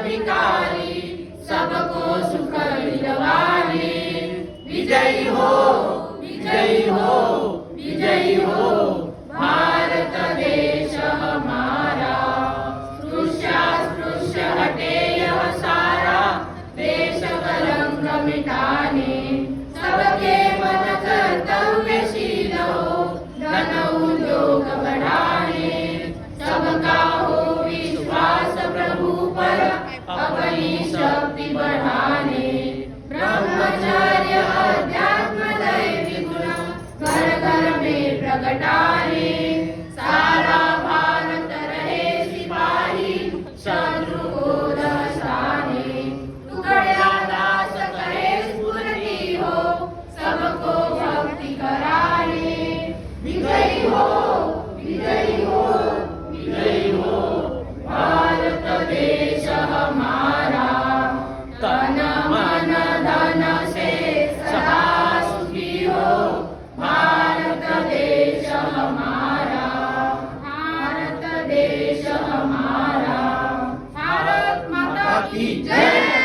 भिखारी सबको सुख दिलवाने। विजयी हो, विजयी हो, विजयी हो भारत देश हमारा। स्पृश्य हटे यह सारा देश कलंक मिटाने। सबके मन कर्तव्यशील हो धन उद्योग बढ़ाने। सबका हो विश्वास प्रभु पर अपनी शक्ति बढ़ाने। ब्रह्मचर्य अध्यात्म दैवी गुण घर घर में प्रगटाने। सारा भारत रहे सिपाही शत्रु को दर्शाने। टुकड़िया दास करे स्फूर्ति हो सबको भक्ति कराने। विजयी हो, विजयी हो, विजयी हो भारत देश हमारा। तन मन धन से सदा सुखी हो भारत देश हमारा। भारत देश हमारा। भारत माता की जय।